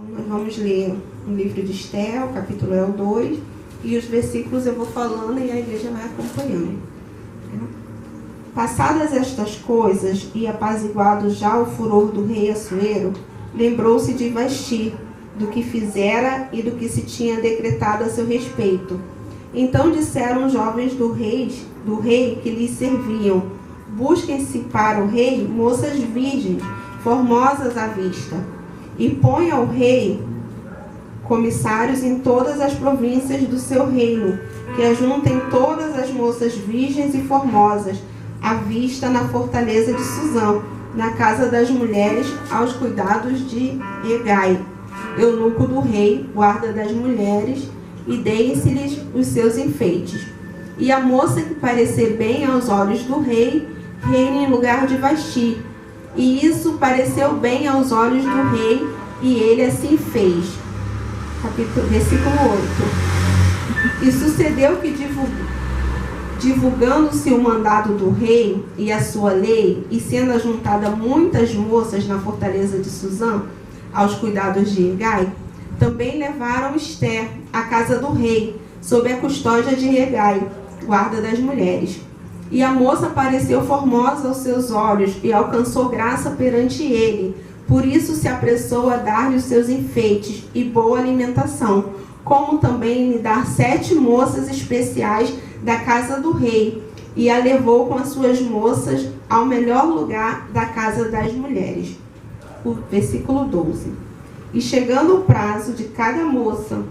Nós vamos ler o livro de Esther, o capítulo é o 2, e os versículos eu vou falando e a igreja vai acompanhando. Passadas estas coisas e apaziguado já o furor do rei Assuero, lembrou-se de Vasti, do que fizera e do que se tinha decretado a seu respeito. Então disseram os jovens do rei que lhe serviam: busquem-se para o rei moças virgens, formosas à vista, e ponha ao rei comissários em todas as províncias do seu reino, que ajuntem todas as moças virgens e formosas à vista na fortaleza de Suzã, na casa das mulheres, aos cuidados de Hegai, eunuco do rei, guarda das mulheres, e deem-se-lhes os seus enfeites. E a moça que parecer bem aos olhos do rei, reine em lugar de Vasti. E isso pareceu bem aos olhos do rei, e ele assim fez. Versículo 8. E sucedeu que, divulgando-se o mandado do rei e a sua lei, e sendo ajuntada muitas moças na fortaleza de Suzã, aos cuidados de Hegai, também levaram Esther à casa do rei, sob a custódia de Hegai, guarda das mulheres. E a moça pareceu formosa aos seus olhos e alcançou graça perante ele. Por isso se apressou a dar-lhe os seus enfeites e boa alimentação, como também lhe dar 7 moças especiais da casa do rei, e a levou com as suas moças ao melhor lugar da casa das mulheres. O versículo 12. E chegando o prazo de cada moça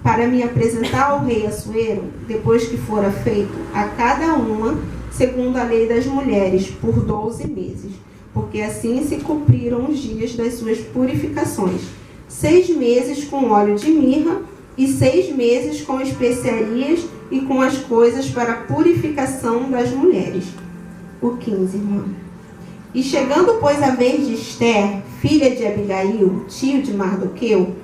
para me apresentar ao rei Assuero, depois que fora feito a cada uma, segundo a lei das mulheres, por 12 meses, porque assim se cumpriram os dias das suas purificações, 6 meses com óleo de mirra, e 6 meses com especiarias e com as coisas para a purificação das mulheres. O 15, irmã. E chegando, pois, a vez de Esther, filha de Abigail, tio de Mardoqueu,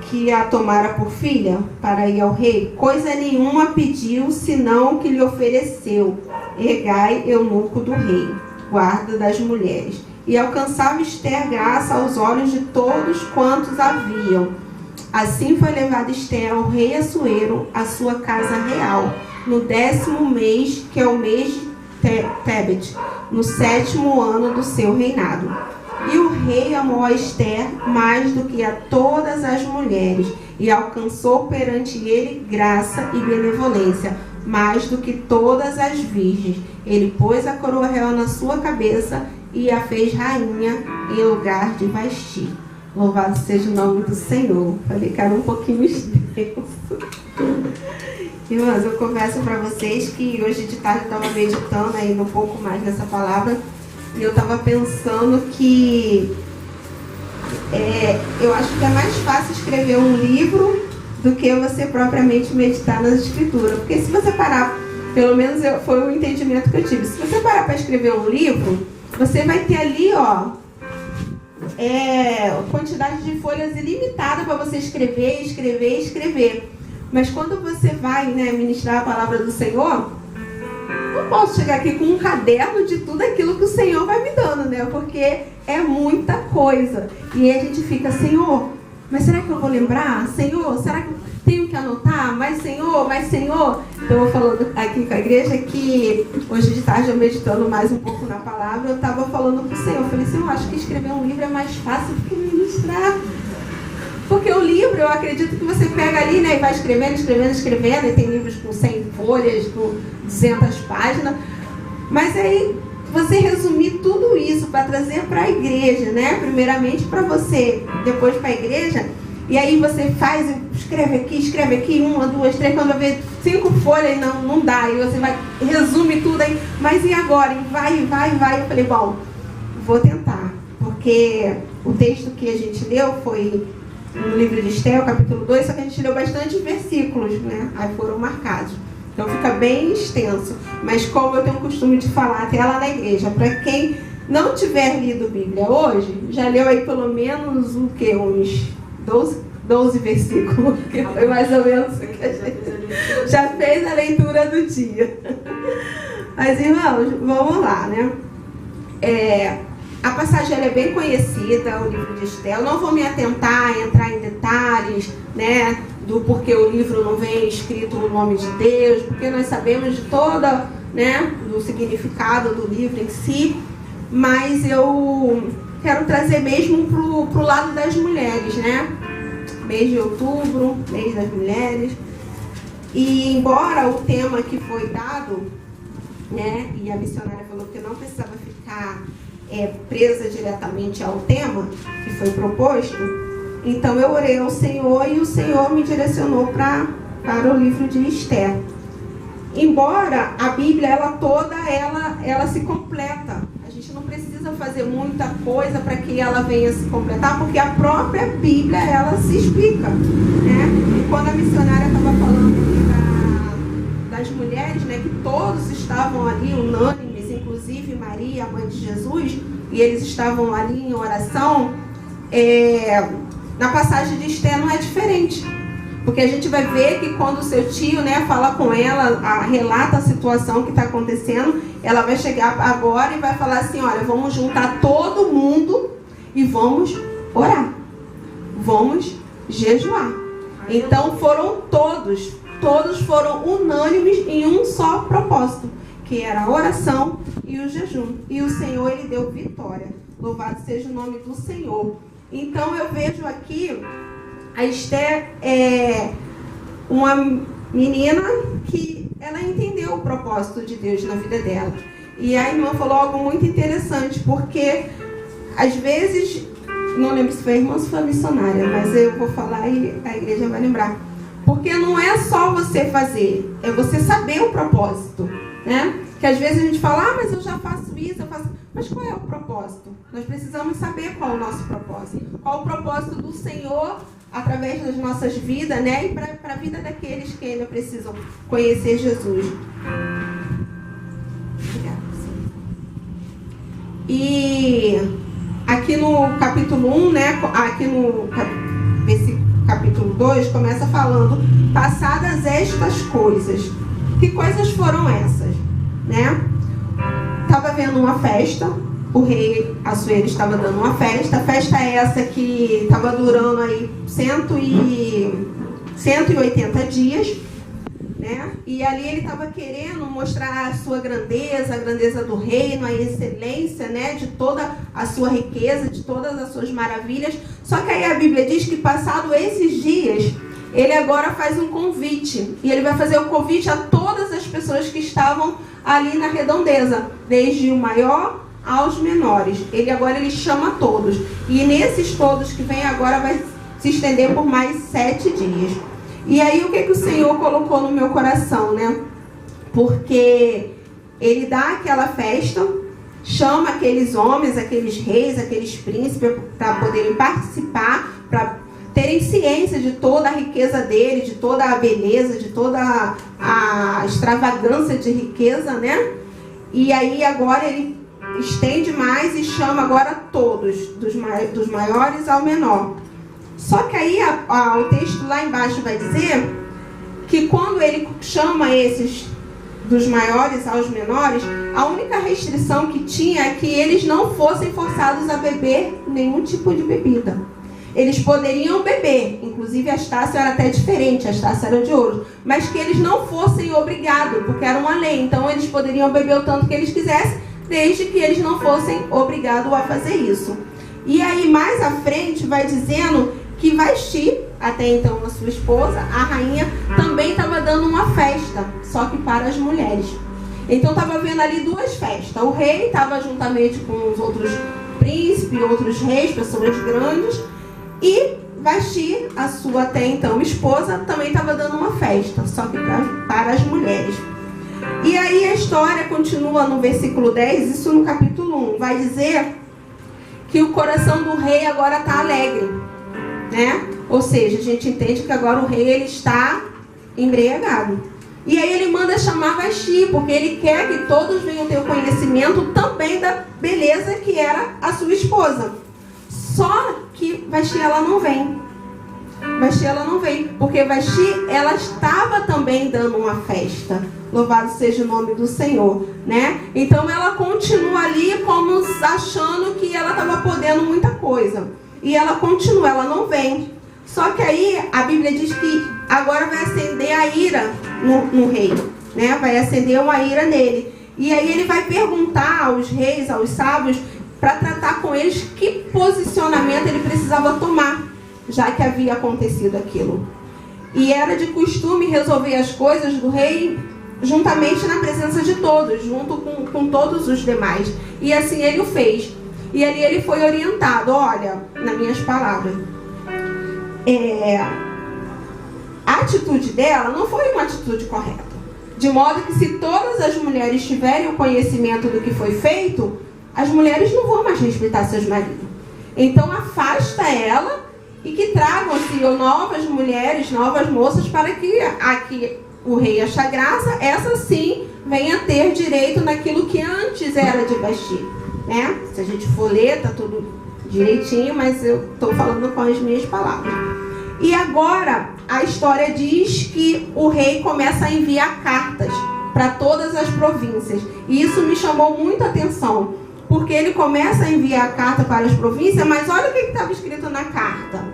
que a tomara por filha para ir ao rei, coisa nenhuma pediu, senão o que lhe ofereceu Hegai, eunuco do rei, guarda das mulheres. E alcançava Esther graça aos olhos de todos quantos haviam. Assim foi levada Esther ao rei Assuero, à sua casa real, no 10º mês, que é o mês de Tebet, no 7º ano do seu reinado. E o rei amou a Esther mais do que a todas as mulheres, e alcançou perante ele graça e benevolência, mais do que todas as virgens. Ele pôs a coroa real na sua cabeça e a fez rainha em lugar de Vasti. Louvado seja o nome do Senhor. Falei que era um pouquinho extenso. Irmãs, eu confesso para vocês que hoje de tarde eu estava meditando ainda um pouco mais nessa palavra, e eu estava pensando que eu acho que é mais fácil escrever um livro do que você propriamente meditar nas escrituras. Porque se você parar, pelo menos foi o entendimento que eu tive, se você parar para escrever um livro, você vai ter ali, quantidade de folhas ilimitada para você escrever. Mas quando você vai, ministrar a palavra do Senhor, não posso chegar aqui com um caderno de tudo aquilo que o Senhor vai me dando, porque é muita coisa. E aí a gente fica, Senhor, mas será que eu vou lembrar? Senhor, será que eu tenho que anotar? Mas Senhor. Então eu falando aqui com a igreja que hoje de tarde eu meditando mais um pouco na palavra, eu estava falando para o Senhor. Eu falei, Senhor, acho que escrever um livro é mais fácil do que ministrar. Porque o livro, eu acredito que você pega ali, e vai escrevendo, e tem livros com 100 folhas, com 200 páginas. Mas aí, você resumir tudo isso para trazer para a igreja, primeiramente para você, depois para a igreja, e aí você escreve aqui, 1, 2, 3, quando vê 5 folhas, não dá, e você resume tudo aí, mas e agora? E vai. Eu falei, bom, vou tentar, porque o texto que a gente leu foi no livro de Esther, capítulo 2, só que a gente leu bastante versículos, aí foram marcados. Então fica bem extenso. Mas como eu tenho o costume de falar até lá na igreja, para quem não tiver lido Bíblia hoje, já leu aí pelo menos uns 12 versículos, que foi mais ou menos o que a gente já fez a leitura do dia. Mas irmãos, vamos lá, A passagem ela é bem conhecida, o livro de Esther. Eu não vou me atentar a entrar em detalhes, né, do porquê o livro não vem escrito no nome de Deus, porque nós sabemos de toda, né, do significado do livro em si, mas eu quero trazer mesmo pro lado das mulheres, né? Mês de outubro, mês das mulheres. E embora o tema que foi dado, né, e a missionária falou que não precisava ficar presa diretamente ao tema que foi proposto, então eu orei ao Senhor e o Senhor me direcionou para o livro de Esther. Embora a Bíblia ela toda ela se completa, a gente não precisa fazer muita coisa para que ela venha se completar, porque a própria Bíblia ela se explica, né? E quando a missionária estava falando das mulheres, né, que todos estavam ali unânimes, inclusive Maria, a mãe de Jesus, e eles estavam ali em oração, na passagem de Esther não é diferente. Porque a gente vai ver que quando o seu tio, né, fala com ela, relata a situação que está acontecendo, ela vai chegar agora e vai falar assim, olha, vamos juntar todo mundo e vamos orar. Vamos jejuar. Então foram todos foram unânimes em um só propósito, que era a oração e o jejum. E o Senhor, ele deu vitória. Louvado seja o nome do Senhor. Então eu vejo aqui, a Esther é uma menina que ela entendeu o propósito de Deus na vida dela. E a irmã falou algo muito interessante, porque às vezes, não lembro se foi a irmã ou se foi a missionária, mas eu vou falar e a igreja vai lembrar. Porque não é só você fazer, é você saber o propósito, né? Que às vezes a gente fala, mas eu já faço isso, eu faço... Mas qual é o propósito? Nós precisamos saber qual é o nosso propósito. Qual é o propósito do Senhor através das nossas vidas, né? E para a vida daqueles que ainda precisam conhecer Jesus. Obrigada. E aqui no capítulo 1, né? Aqui no capítulo 2, começa falando, passadas estas coisas. Que coisas foram essas? Né? Estava havendo uma festa, o rei Assuero estava dando uma festa, a festa essa que estava durando aí 180 dias, né? E ali ele estava querendo mostrar a sua grandeza, a grandeza do reino, a excelência, né, de toda a sua riqueza, de todas as suas maravilhas. Só que aí a Bíblia diz que passado esses dias, ele agora faz um convite, e ele vai fazer o convite a todas as pessoas que estavam ali na redondeza, desde o maior aos menores. Ele chama todos. E nesses todos que vem agora vai se estender por mais 7 dias. E aí o que o Senhor colocou no meu coração, né? Porque ele dá aquela festa, chama aqueles homens, aqueles reis, aqueles príncipes para poderem participar, para terem ciência de toda a riqueza dele, de toda a beleza, de toda a extravagância de riqueza, né? E aí agora ele estende mais e chama agora todos, dos maiores ao menor. Só que aí o texto lá embaixo vai dizer que quando ele chama esses dos maiores aos menores, a única restrição que tinha é que eles não fossem forçados a beber nenhum tipo de bebida. Eles poderiam beber, inclusive as taças eram até diferentes, as taças eram de ouro, mas que eles não fossem obrigados, porque era uma lei. Então eles poderiam beber o tanto que eles quisessem, desde que eles não fossem obrigados a fazer isso. E aí mais à frente vai dizendo que Vasti, até então a sua esposa, a rainha, também estava dando uma festa, só que para as mulheres. Então estava havendo ali 2 festas. O rei estava juntamente com os outros príncipes, outros reis, pessoas grandes, e Vasti, a sua até então esposa, também estava dando uma festa, só que para as mulheres. E aí a história continua no versículo 10, isso no capítulo 1, vai dizer que o coração do rei agora está alegre, né? Ou seja, a gente entende que agora o rei ele está embriagado. E aí ele manda chamar Vasti, porque ele quer que todos venham ter o conhecimento também da beleza que era a sua esposa. Só que Vasti ela não vem. Vasti ela não veio, porque Vasti ela estava também dando uma festa. Louvado seja o nome do Senhor, né? Então ela continua ali como achando que ela estava podendo muita coisa. E ela continua, ela não vem. Só que aí a Bíblia diz que agora vai acender a ira no rei, né? Vai acender uma ira nele. E aí ele vai perguntar aos reis, aos sábios, para tratar com eles que posicionamento ele precisava tomar, já que havia acontecido aquilo. E era de costume resolver as coisas do rei juntamente na presença de todos, junto com todos os demais. E assim ele o fez. E ali ele foi orientado, olha, nas minhas palavras, a atitude dela não foi uma atitude correta. De modo que se todas as mulheres tiverem o conhecimento do que foi feito, as mulheres não vão mais respeitar seus maridos. Então afasta ela e que tragam-se novas mulheres, novas moças, para que aqui o rei acha graça, essa sim venha ter direito naquilo que antes era de Vasti, né? Se a gente for ler, tá tudo direitinho, mas eu estou falando com as minhas palavras. E agora a história diz que o rei começa a enviar cartas para todas as províncias. E isso me chamou muito a atenção, porque ele começa a enviar carta para as províncias, mas olha o que estava escrito na carta.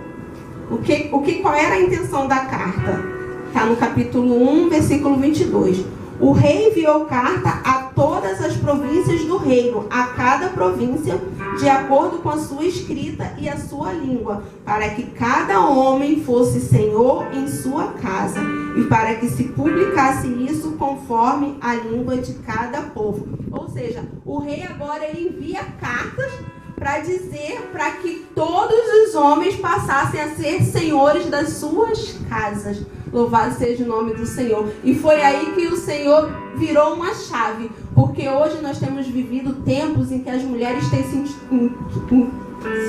Qual era a intenção da carta? Está no capítulo 1, versículo 22. O rei enviou carta a todas as províncias do reino, a cada província, de acordo com a sua escrita e a sua língua, para que cada homem fosse senhor em sua casa, e para que se publicasse isso conforme a língua de cada povo. Ou seja, o rei agora ele envia cartas para dizer para que todos os homens passassem a ser senhores das suas casas. Louvado seja o nome do Senhor. E foi aí que o Senhor virou uma chave. Porque hoje nós temos vivido tempos em que as mulheres têm se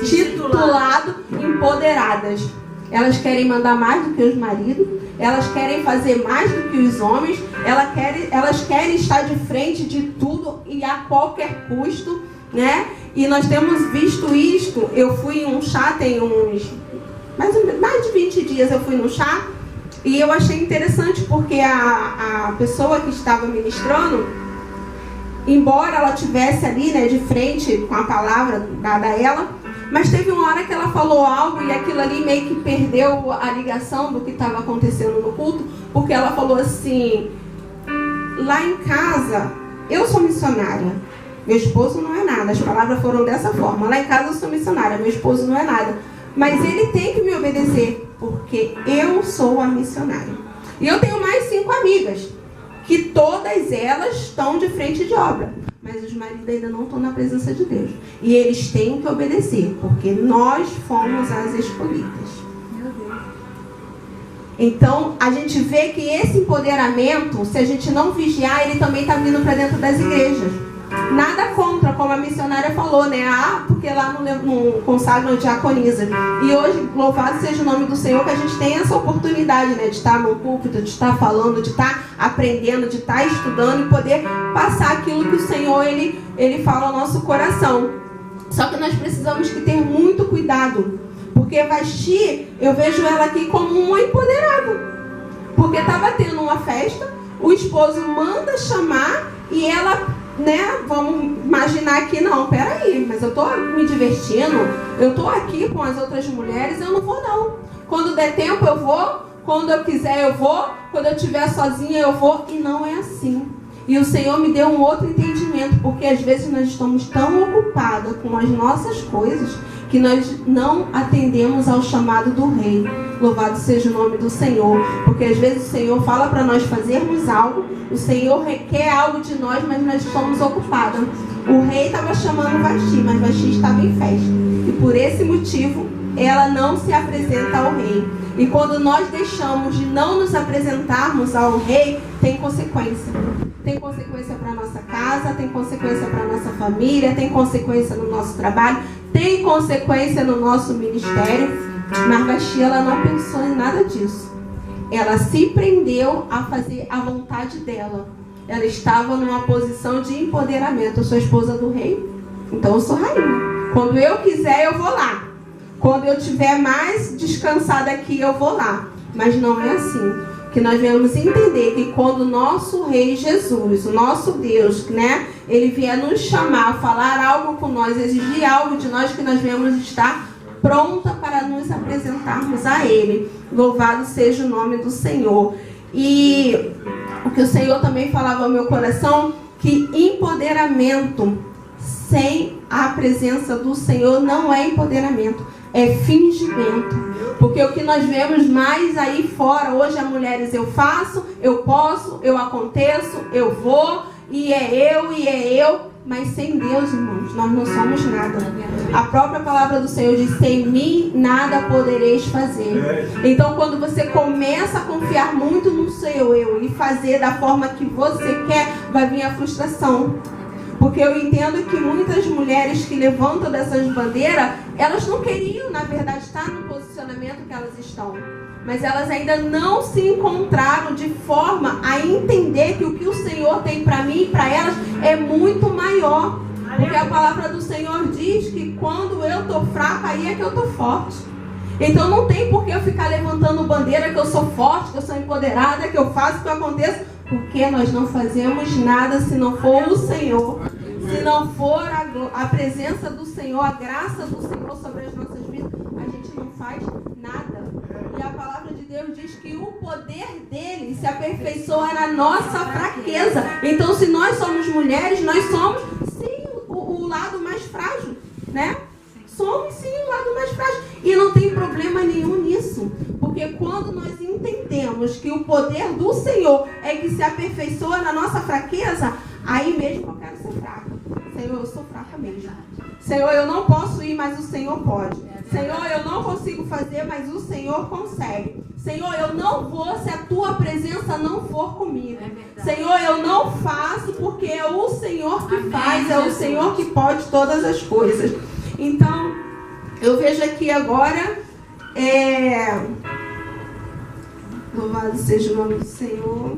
intitulado empoderadas. Elas querem mandar mais do que os maridos. Elas querem fazer mais do que os homens. Elas querem estar de frente de tudo e a qualquer custo, né? E nós temos visto isto. Eu fui em um chá, tem uns mais de 20 dias eu fui no chá. E eu achei interessante porque a pessoa que estava ministrando, embora ela tivesse ali, né, de frente com a palavra dada a ela, mas teve uma hora que ela falou algo e aquilo ali meio que perdeu a ligação do que estava acontecendo no culto, porque ela falou assim: lá em casa eu sou missionária, meu esposo não é nada. As palavras foram dessa forma: lá em casa eu sou missionária, meu esposo não é nada, mas ele tem que me obedecer, porque eu sou a missionária. E eu tenho mais 5 amigas, que todas elas estão de frente de obra, mas os maridos ainda não estão na presença de Deus. E eles têm que obedecer, porque nós fomos as escolhidas. Meu Deus. Então, a gente vê que esse empoderamento, se a gente não vigiar, ele também está vindo para dentro das igrejas. Nada contra, como a missionária falou, né? Porque lá não consagram diaconisa. E hoje, louvado seja o nome do Senhor, que a gente tem essa oportunidade, né? De estar no púlpito, de estar falando, de estar aprendendo, de estar estudando e poder passar aquilo que o Senhor, ele fala ao nosso coração. Só que nós precisamos que ter muito cuidado. Porque Vasti, eu vejo ela aqui como uma empoderada. Porque estava tendo uma festa, o esposo manda chamar e ela, né, vamos imaginar que não, peraí, mas eu tô me divertindo, eu tô aqui com as outras mulheres, eu não vou não. Quando der tempo eu vou, quando eu quiser eu vou, quando eu estiver sozinha eu vou, e não é assim. E o Senhor me deu um outro entendimento, porque às vezes nós estamos tão ocupados com as nossas coisas que nós não atendemos ao chamado do Rei. Louvado seja o nome do Senhor, porque às vezes o Senhor fala para nós fazermos algo, o Senhor requer algo de nós, mas nós estamos ocupados. O rei estava chamando Vasti, mas Vasti estava em festa, e por esse motivo ela não se apresenta ao rei. E quando nós deixamos de não nos apresentarmos ao rei, tem consequência. Tem consequência para a nossa casa, tem consequência para a nossa família, tem consequência no nosso trabalho, tem consequência no nosso ministério. Mas Vasti, ela não pensou em nada disso. Ela se prendeu a fazer a vontade dela. Ela estava numa posição de empoderamento. Eu sou esposa do rei, então eu sou rainha. Quando eu quiser, eu vou lá. Quando eu estiver mais descansada aqui, eu vou lá. Mas não é assim. Que nós devemos entender que quando o nosso Rei Jesus, o nosso Deus, né, Ele vier nos chamar, falar algo com nós, exigir algo de nós, que nós devemos estar pronta para nos apresentarmos a Ele. Louvado seja o nome do Senhor. E o que o Senhor também falava ao meu coração, que empoderamento sem a presença do Senhor não é empoderamento, é fingimento. Porque o que nós vemos mais aí fora, hoje as mulheres, eu faço, eu posso, eu aconteço, eu vou, e é eu, mas sem Deus, irmãos, nós não somos nada. A própria palavra do Senhor diz, sem mim nada podereis fazer. Então quando você começa a confiar muito no seu eu e fazer da forma que você quer, vai vir a frustração. Porque eu entendo que muitas mulheres que levantam dessas bandeiras, elas não queriam, na verdade, estar no posicionamento que elas estão. Mas elas ainda não se encontraram de forma a entender que o que o Senhor tem para mim e para elas é muito maior. Porque a palavra do Senhor diz que quando eu estou fraca, aí é que eu estou forte. Então não tem por que eu ficar levantando bandeira que eu sou forte, que eu sou empoderada, que eu faço, que eu aconteço. Porque nós não fazemos nada se não for o Senhor. Se não for a presença do Senhor, a graça do Senhor sobre as nossas vidas, a gente não faz nada. E a palavra de Deus diz que o poder dele se aperfeiçoa na nossa fraqueza. Então, se nós somos mulheres, nós somos, sim, o lado mais frágil, né? Somos, sim, o lado mais frágil. E não tem problema nenhum nisso. Porque quando nós entendemos que o poder do Senhor é que se aperfeiçoa na nossa fraqueza, aí mesmo eu quero ser fraca. Senhor, eu sou fraca mesmo. Senhor, eu não posso ir, mas o Senhor pode. Senhor, eu não consigo fazer, mas o Senhor consegue. Senhor, eu não vou se a tua presença não for comigo. Senhor, eu não faço porque é o Senhor que faz, é o Senhor que pode todas as coisas. Então, eu vejo aqui agora, louvado seja o nome do Senhor.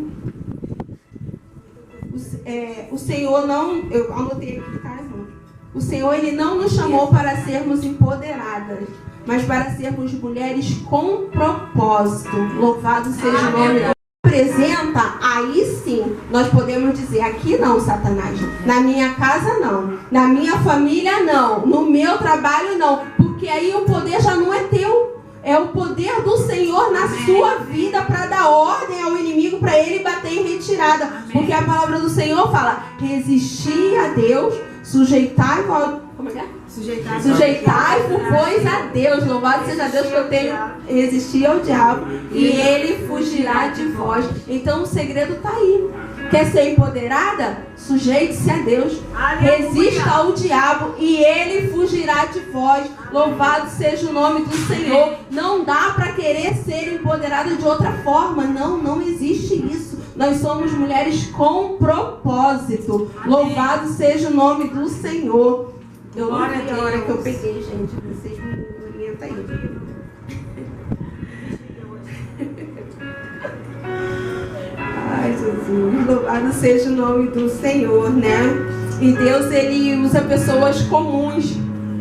O Senhor não, eu anotei aqui, tá, irmão? O Senhor, Ele não nos chamou para sermos empoderadas, mas para sermos mulheres com propósito. Louvado seja o nome do Senhor. Apresenta, aí sim, nós podemos dizer, aqui não, Satanás, na minha casa não, na minha família não, no meu trabalho não, porque aí o poder já não é teu. É o poder do Senhor na sua vida para dar ordem ao inimigo, para ele bater em retirada. Porque a palavra do Senhor fala, resistir a Deus, sujeitai-vos. Como é que é? Sujeitai-vos, pois, a Deus. Louvado seja Deus que eu tenho resistir ao diabo e ele fugirá de vós. Então o segredo está aí. Quer ser empoderada? Sujeite-se a Deus. Resista ao diabo e ele fugirá de vós. Louvado seja o nome do Senhor. Não dá para querer ser empoderada de outra forma. Não existe isso. Nós somos mulheres com propósito. Louvado seja o nome do Senhor. Eu não vi a hora que eu peguei, gente. Vocês me orientam aí. Ai, Jesus, louvado seja o nome do Senhor, né? E Deus, Ele usa pessoas comuns,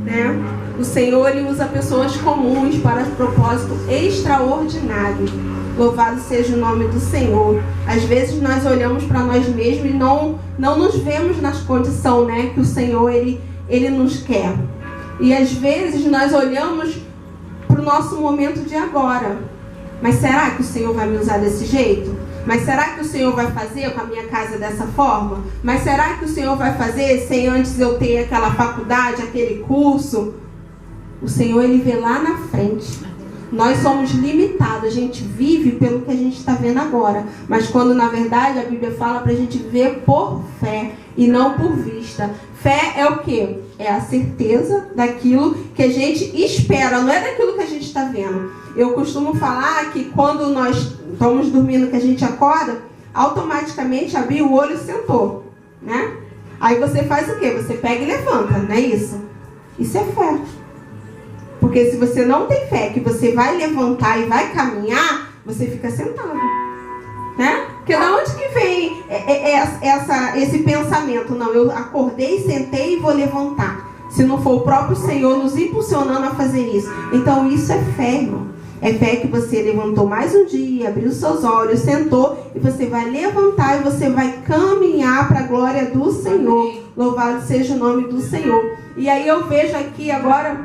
né? O Senhor, Ele usa pessoas comuns para propósito extraordinário. Louvado seja o nome do Senhor. Às vezes nós olhamos para nós mesmos e não nos vemos nas condições, né? Que o Senhor, Ele nos quer. E às vezes nós olhamos para o nosso momento de agora. Mas será que o Senhor vai me usar desse jeito? Mas será que o Senhor vai fazer com a minha casa dessa forma? Mas será que o Senhor vai fazer sem antes eu ter aquela faculdade, aquele curso? O Senhor, Ele vê lá na frente. Nós somos limitados, a gente vive pelo que a gente está vendo agora. Mas quando na verdade a Bíblia fala para a gente ver por fé e não por vista. Fé é o quê? É a certeza daquilo que a gente espera, não é daquilo que a gente está vendo. Eu costumo falar que quando nós estamos dormindo, que a gente acorda, automaticamente abriu o olho e sentou, né? Aí você faz o quê? Você pega e levanta, não é isso? Isso é fé. Porque se você não tem fé que você vai levantar e vai caminhar, você fica sentado, né? Porque da onde que vem esse pensamento? Não, eu acordei, sentei e vou levantar. se não for o próprio Senhor nos impulsionando a fazer isso? Então isso é fé, irmão. É fé que você levantou mais um dia, abriu seus olhos, sentou, e você vai levantar e você vai caminhar para a glória do Senhor. Louvado seja o nome do Senhor. E aí eu vejo aqui agora,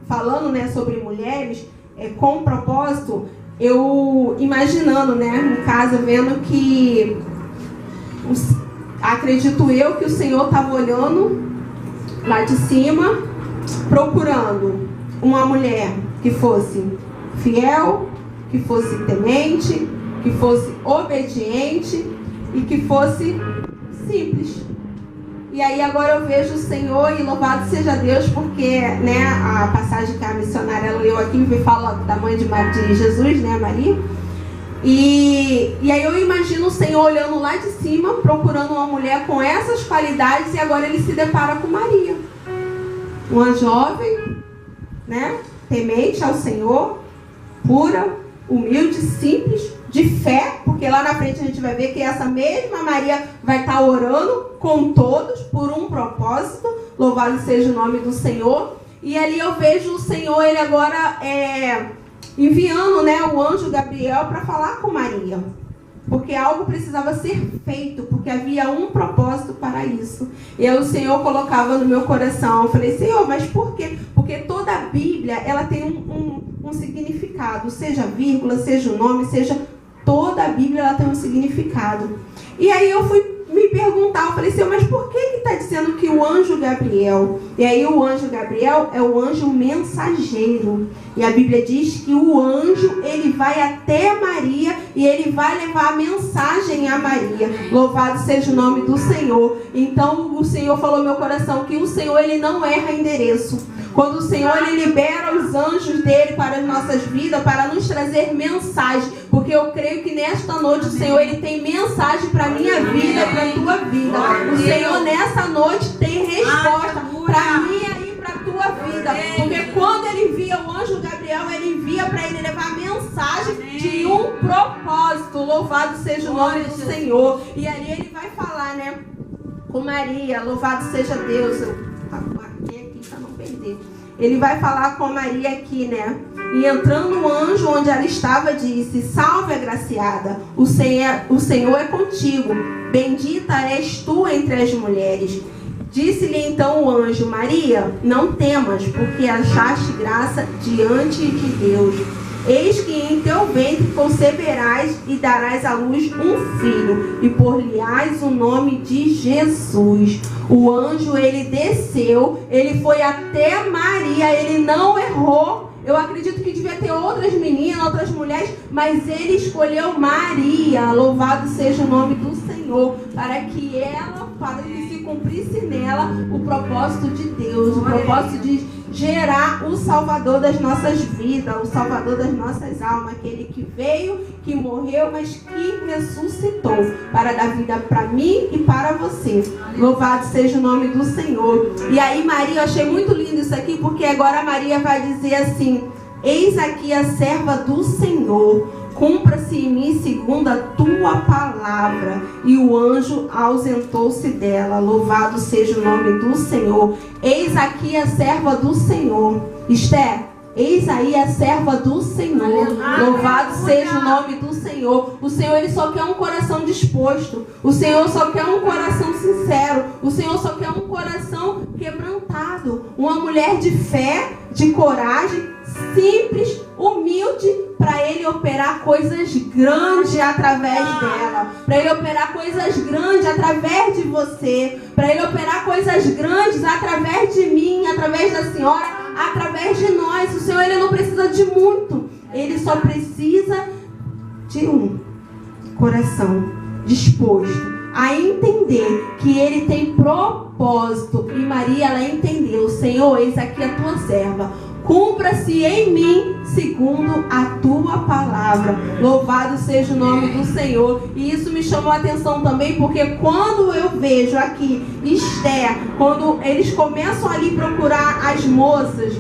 falando, né, sobre mulheres, com propósito, eu imaginando, né, em casa, vendo que, acredito eu, que o Senhor estava olhando lá de cima, procurando uma mulher que fosse fiel, que fosse temente, que fosse obediente e que fosse simples. E aí agora eu vejo o Senhor, e louvado seja Deus, porque, né, a passagem que a missionária leu aqui fala da mãe de Jesus, né, Maria. E aí eu imagino o Senhor olhando lá de cima, procurando uma mulher com essas qualidades, e agora ele se depara com Maria. Uma jovem, né, temente ao Senhor, pura, humilde, simples, de fé, porque lá na frente a gente vai ver que essa mesma Maria vai estar orando com todos por um propósito. Louvado seja o nome do Senhor. E ali eu vejo o Senhor, ele agora enviando, né, o anjo Gabriel para falar com Maria, porque algo precisava ser feito, porque havia um propósito para isso. E aí o Senhor colocava no meu coração, eu falei, Senhor, mas por quê? Porque toda a Bíblia, ela tem um significado, seja vírgula, seja o nome, seja... Toda a Bíblia, ela tem um significado. E aí eu fui me perguntar, eu falei, Senhor, mas por que está dizendo que o anjo Gabriel? E aí o anjo Gabriel é o anjo mensageiro. E a Bíblia diz que o anjo, ele vai até Maria e ele vai levar a mensagem a Maria. Louvado seja o nome do Senhor. Então o Senhor falou no meu coração que o Senhor, ele não erra endereço. Quando o Senhor, ele libera os anjos dele para as nossas vidas, para nos trazer mensagem. Porque eu creio que nesta noite o Senhor, ele tem mensagem para a minha vida, para a tua vida. O Senhor nessa noite tem resposta para a minha e para a tua vida. Porque quando ele envia o anjo Gabriel, ele envia para ele levar a mensagem de um propósito. Louvado seja o nome do Senhor. E ali ele vai falar, né, com Maria. Louvado seja Deus. Ele vai falar com Maria aqui, né? E entrando o anjo onde ela estava, disse: salve, agraciada, o Senhor é contigo, bendita és tu entre as mulheres. Disse-lhe então o anjo: Maria, não temas, porque achaste graça diante de Deus. Eis que em teu ventre conceberás e darás à luz um filho, e por-lhe-ás o nome de Jesus. O anjo, ele desceu, ele foi até Maria, ele não errou. Eu acredito que devia ter outras meninas, outras mulheres, mas ele escolheu Maria. Louvado seja o nome do Senhor, para que se cumprisse nela o propósito de Deus, o propósito de gerar o Salvador das nossas vidas, o Salvador das nossas almas, aquele que veio, que morreu, mas que ressuscitou para dar vida para mim e para você. Louvado seja o nome do Senhor. E aí Maria, eu achei muito lindo isso aqui, porque agora Maria vai dizer assim: eis aqui a serva do Senhor, cumpra-se em mim segundo a tua palavra. E o anjo ausentou-se dela. Louvado seja o nome do Senhor. Eis aqui a serva do Senhor. Esther, eis aí a serva do Senhor. Louvado seja o nome do Senhor. O Senhor, ele só quer um coração disposto. O Senhor só quer um coração sincero. O Senhor só quer um coração quebrantado. Uma mulher de fé, de coragem, simples, humilde, para ele operar coisas grandes através dela, para ele operar coisas grandes através de você, para ele operar coisas grandes através de mim, através da senhora, através de nós. O Senhor, ele não precisa de muito, ele só precisa de um coração disposto a entender que ele tem propósito. E Maria, ela entendeu: Senhor, eis aqui a tua serva, cumpra-se em mim segundo a tua palavra. Louvado seja o nome do Senhor. E isso me chamou a atenção também, porque quando eu vejo aqui Esther, quando eles começam ali procurar as moças,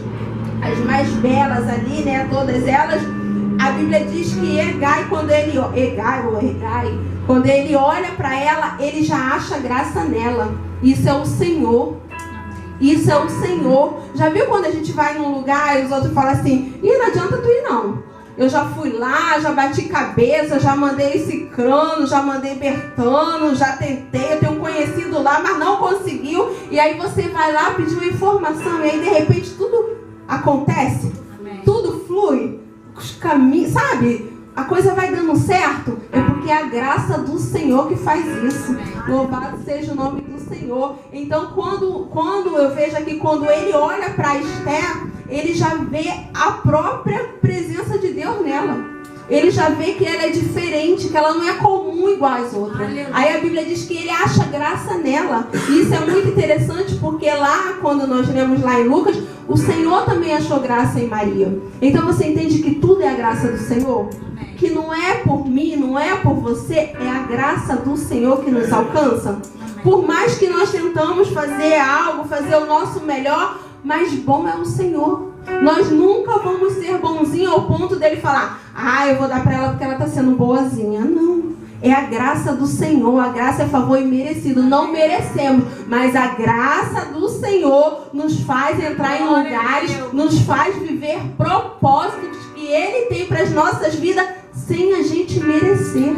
as mais belas ali, né, todas elas, a Bíblia diz que Hegai, quando ele olha para ela, ele já acha graça nela. Isso é o Senhor. Isso é o Senhor. Já viu quando a gente vai num lugar e os outros falam assim, ih, não adianta tu ir não. Eu já fui lá, já bati cabeça, já mandei Cicrano, já mandei Bertano, já tentei, eu tenho um conhecido lá, mas não conseguiu. E aí você vai lá pedir uma informação e aí de repente tudo acontece. Amém. Tudo flui. Os caminhos, sabe? A coisa vai dando certo. É porque é a graça do Senhor que faz isso. Amém. Louvado seja o nome do Senhor. Então quando eu vejo aqui, quando ele olha para Esther, ele já vê a própria presença de Deus nela. Ele já vê que ela é diferente, que ela não é comum igual às outras. Aleluia. Aí a Bíblia diz que ele acha graça nela. E isso é muito interessante porque lá, quando nós lemos lá em Lucas, o Senhor também achou graça em Maria. Então você entende que tudo é a graça do Senhor? Amém. Que não é por mim, não é por você, é a graça do Senhor que nos alcança. Amém. Por mais que nós tentamos fazer algo, fazer o nosso melhor, mas bom é o Senhor. Nós nunca vamos ser bonzinhos ao ponto dele falar, eu vou dar para ela porque ela está sendo boazinha. Não, é a graça do Senhor. A graça é favor imerecido. Não merecemos, mas a graça do Senhor nos faz entrar em lugares, nos faz viver propósitos que Ele tem para as nossas vidas sem a gente merecer.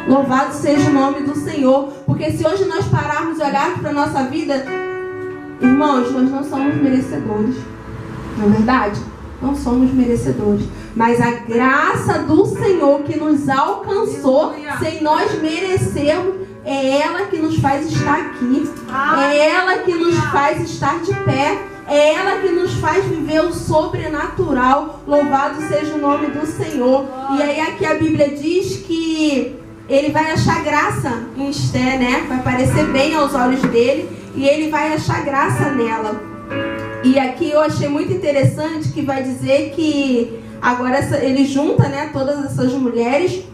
Louvado seja o nome do Senhor. Porque se hoje nós pararmos e olharmos para a nossa vida, irmãos, nós não somos merecedores. Não é verdade? Não somos merecedores. Mas a graça do Senhor que nos alcançou, sem nós merecermos, é ela que nos faz estar aqui. É ela que nos faz estar de pé. É ela que nos faz viver o sobrenatural. Louvado seja o nome do Senhor. E aí aqui a Bíblia diz que ele vai achar graça em Esther, né? Vai parecer bem aos olhos dele. E ele vai achar graça nela. E aqui eu achei muito interessante que vai dizer que agora ele junta, né, todas essas mulheres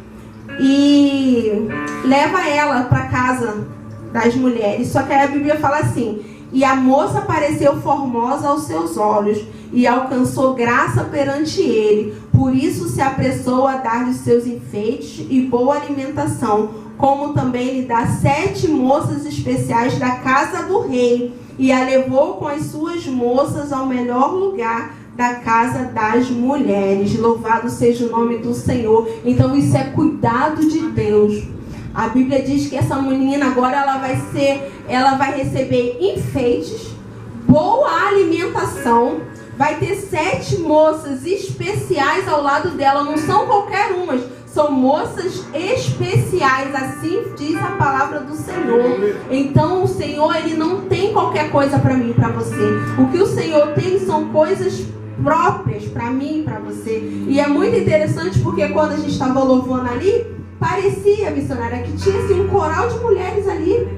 e leva ela para casa das mulheres. Só que aí a Bíblia fala assim, e a moça pareceu formosa aos seus olhos e alcançou graça perante ele. Por isso se apressou a dar-lhe os seus enfeites e boa alimentação, como também lhe dá 7 moças especiais da casa do rei. E a levou com as suas moças ao melhor lugar da casa das mulheres. Louvado seja o nome do Senhor. Então isso é cuidado de Deus. A Bíblia diz que essa menina agora ela vai receber enfeites, boa alimentação, vai ter 7 moças especiais ao lado dela. Não são qualquer umas, são moças especiais, assim diz a palavra do Senhor. Então o Senhor, ele não tem qualquer coisa para mim e para você. O que o Senhor tem são coisas próprias para mim e para você. E é muito interessante porque quando a gente estava louvando ali, parecia, missionária, que tinha assim, um coral de mulheres ali.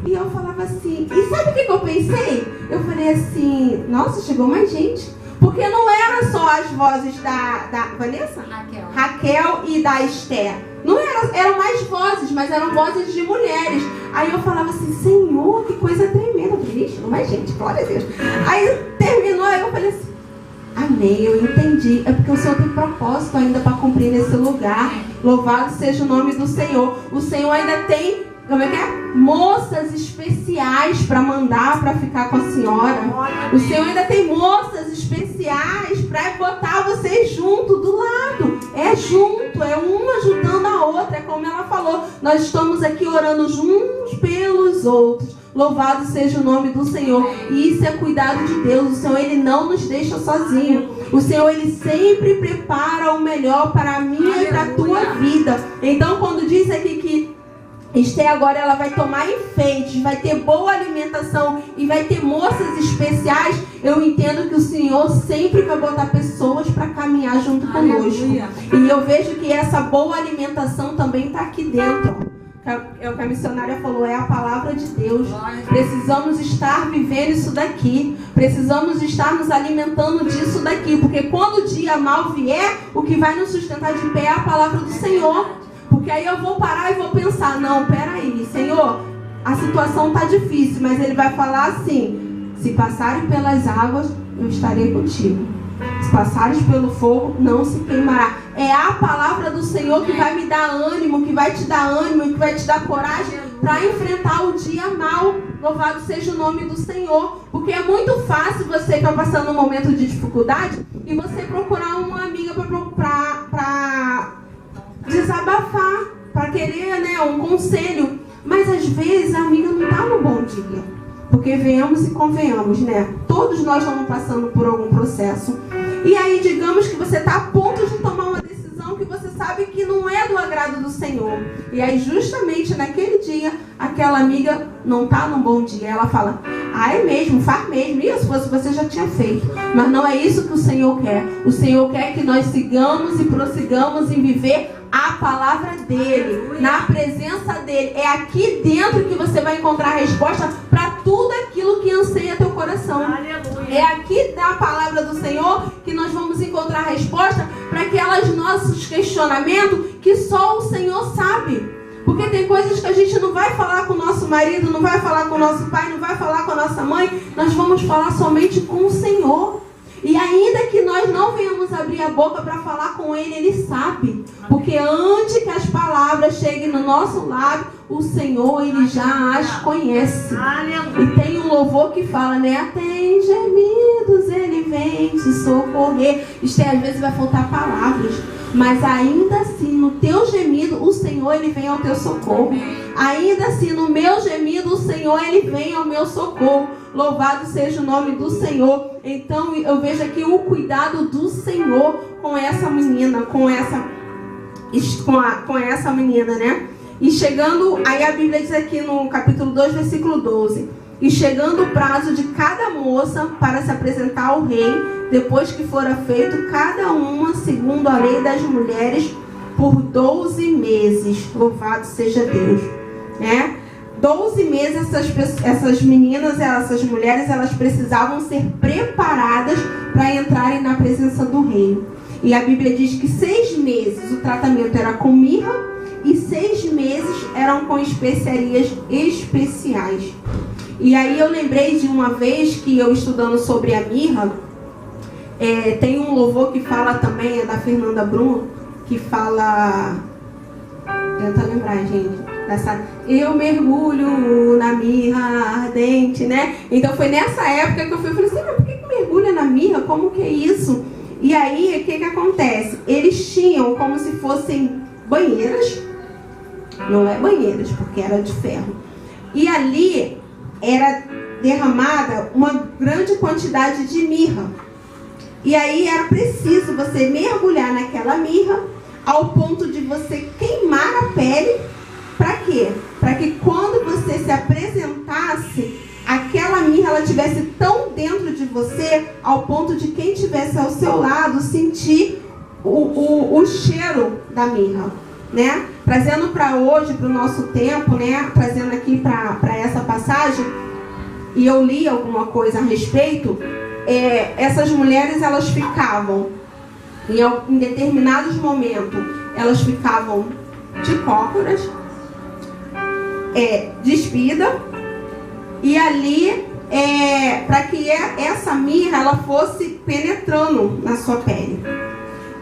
E eu falava assim, e sabe o que eu pensei? Eu falei assim, nossa, chegou mais gente. Porque não era só as vozes da Vanessa? Raquel e da Esther. Não eram mais vozes, mas eram vozes de mulheres. Aí eu falava assim, Senhor, que coisa tremenda. Eu falei, não mais gente, glória a Deus. Aí terminou, aí eu falei assim, amém, eu entendi. É porque o Senhor tem propósito ainda para cumprir nesse lugar. Louvado seja o nome do Senhor. O Senhor ainda tem, como é que é? Moças especiais para mandar para ficar com a senhora. O Senhor ainda tem moças especiais para botar vocês junto, do lado. É junto, é uma ajudando a outra. É como ela falou, nós estamos aqui orando uns pelos outros. Louvado seja o nome do Senhor. E isso é cuidado de Deus. O Senhor, ele não nos deixa sozinho. O Senhor, ele sempre prepara o melhor para a minha e para a tua vida. Então, quando diz aqui que Esther agora ela vai tomar enfeites, vai ter boa alimentação e vai ter moças especiais, eu entendo que o Senhor sempre vai botar pessoas para caminhar junto conosco. E eu vejo que essa boa alimentação também está aqui dentro. É o que a missionária falou, é a palavra de Deus. Precisamos estar vivendo isso daqui. Precisamos estar nos alimentando disso daqui. Porque quando o dia mal vier, o que vai nos sustentar de pé é a palavra do Senhor. Porque aí eu vou parar e vou pensar, não, peraí, Senhor, a situação está difícil, mas ele vai falar assim, se passarem pelas águas, eu estarei contigo. Se passares pelo fogo, não se queimará. É a palavra do Senhor que vai me dar ânimo, que vai te dar ânimo, que vai te dar coragem para enfrentar o dia mal. Louvado seja o nome do Senhor. Porque é muito fácil você que está passando um momento de dificuldade e você procurar uma amiga para desabafar, para querer, né, um conselho. Mas às vezes a amiga não está no bom dia. Porque venhamos e convenhamos, né? Todos nós estamos passando por algum processo. E aí, digamos que você está a ponto de tomar uma decisão que você sabe que não é do agrado do Senhor. E aí, justamente naquele dia, aquela amiga não está num bom dia. Ela fala, é mesmo, faz mesmo. E se fosse você já tinha feito. Mas não é isso que o Senhor quer. O Senhor quer que nós sigamos e prossigamos em viver a palavra dele, na presença dele. É aqui dentro que você vai encontrar a resposta para tudo aquilo que anseia teu coração. Aleluia. É aqui na palavra do Senhor que nós vamos encontrar a resposta para aqueles nossos questionamentos que só o Senhor sabe. Porque tem coisas que a gente não vai falar com o nosso marido, não vai falar com o nosso pai, não vai falar com a nossa mãe. Nós vamos falar somente com o Senhor. E ainda que nós não venhamos abrir a boca para falar com Ele, Ele sabe. Porque antes que as palavras cheguem no nosso lábio, o Senhor, Ele já as conhece. E tem um louvor que fala, né? Até em gemidos Ele vem te socorrer. Isto às vezes vai faltar palavras. Mas ainda assim, no teu gemido, o Senhor, Ele vem ao teu socorro. Ainda assim, no meu gemido, o Senhor, Ele vem ao meu socorro. Louvado seja o nome do Senhor. Então, eu vejo aqui o cuidado do Senhor com essa menina, com essa menina, né? E chegando, aí a Bíblia diz aqui no capítulo 2, versículo 12. E chegando o prazo de cada moça para se apresentar ao rei, depois que fora feito cada uma segundo a lei das mulheres, por 12 meses. Louvado seja Deus, né? 12 meses essas meninas, essas mulheres, elas precisavam ser preparadas para entrarem na presença do rei. E a Bíblia diz que 6 meses o tratamento era com mirra e 6 meses eram com especiarias especiais. E aí eu lembrei de uma vez que eu estudando sobre a mirra, tem um louvor que fala também, é da Fernanda Bruno, que fala... Tenta lembrar, gente. Eu mergulho na mirra ardente, né? Então foi nessa época que eu falei assim, mas por que mergulha na mirra? Como que é isso? E aí, o que acontece? Eles tinham como se fossem banheiras, não é banheiras, porque era de ferro. E ali era derramada uma grande quantidade de mirra. E aí era preciso você mergulhar naquela mirra ao ponto de você queimar a pele. Para quê? Para que quando você se apresentasse, aquela mirra ela estivesse tão dentro de você, ao ponto de quem estivesse ao seu lado sentir o cheiro da mirra, né? Trazendo para hoje, para o nosso tempo, né? Trazendo aqui para essa passagem, e eu li alguma coisa a respeito, essas mulheres, elas ficavam, em determinados momentos, elas ficavam de cócoras, despida, e ali para que essa mirra ela fosse penetrando na sua pele.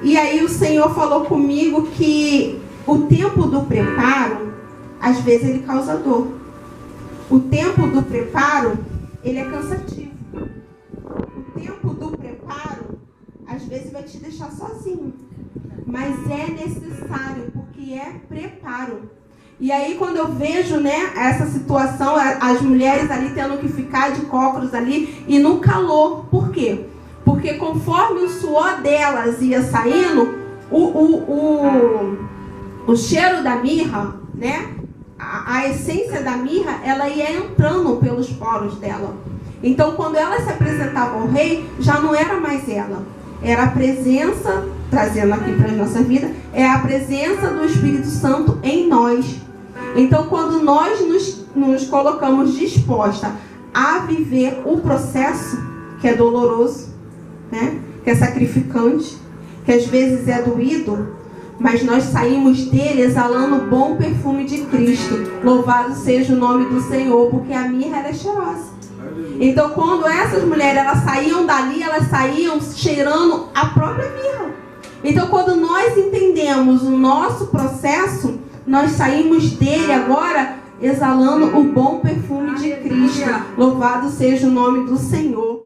E aí o Senhor falou comigo que o tempo do preparo, às vezes ele causa dor. O tempo do preparo, ele é cansativo. O tempo do preparo, às vezes vai te deixar sozinho. Mas é necessário, porque é preparo. E aí quando eu vejo, né, essa situação, as mulheres ali tendo que ficar de cócoras ali e no calor. Por quê? Porque conforme o suor delas ia saindo, o cheiro da mirra, né, a essência da mirra, ela ia entrando pelos poros dela. Então quando ela se apresentava ao rei, já não era mais ela. Era a presença, trazendo aqui para a nossa vida, é a presença do Espírito Santo em nós. Então, quando nós nos colocamos disposta a viver o processo, que é doloroso, né? Que é sacrificante, que às vezes é doído, mas nós saímos dele exalando o bom perfume de Cristo. Louvado seja o nome do Senhor, porque a mirra ela é cheirosa. Então, quando essas mulheres elas saíam dali, elas saíam cheirando a própria mirra. Então, quando nós entendemos o nosso processo, nós saímos dele agora exalando o bom perfume de Cristo. Louvado seja o nome do Senhor.